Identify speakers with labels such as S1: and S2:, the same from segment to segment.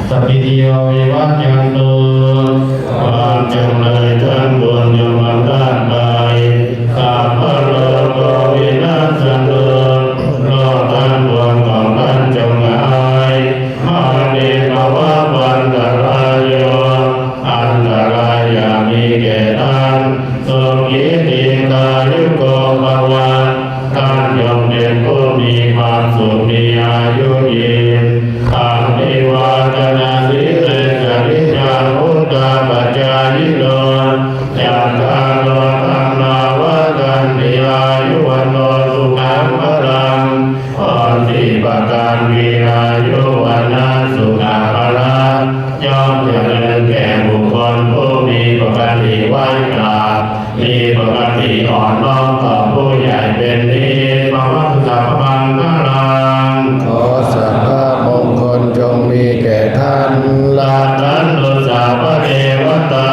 S1: สัพพิติโยวิวัชชันตุความจำเลยทั้งปวงจงมาด้านไปสัพพะโลกวินาศตุโลกทั้งปวงของท่านจงหายมานิภวะวันตรายโยอันตรายอย่ามีแก่ท่านสุขีติกายุโกภวะท่านจงเป็นผู้มีความสุขมีอายุยืนอานิวาทนาสิเลจริยาอุตตาปัจจายิโนยัตตาโลธัมมาวะกันติอายุวันโนสุขังพลังอ่อนที่ประการมีอายุวันนาสุขาภละย่อมเจริญแก่บุคคลผู้มีปกติไหวกราบมีปกติอ่อนน้อมต่อผู้ใหญ่เป็นนิจภวะสัพพังฆลัง
S2: ขอสัพพะมงคลจงมีแก่ท่าน
S1: ลาทันตุสัพพะเทวตา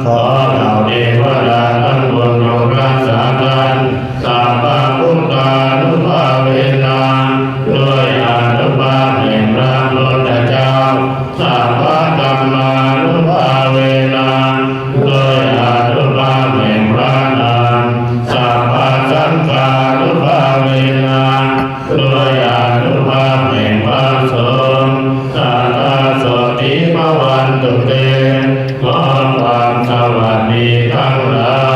S1: ขอเหล่าเทวดาทั้งปวงจงรักษาท่านสัพพะพุทธานุภาเวนะด้วยอานุภาพแห่งพระพุทธเจ้าสัพพะธัมมานุภาเวนะด้วยอานุภาพแห่งพระนามสัพพะสังฆานุภาเวนะด้วยอานุภาพแห่งพระสงฆ์สัทธาโสติภวันตุเตขอความสวัสดีทั้งหลาย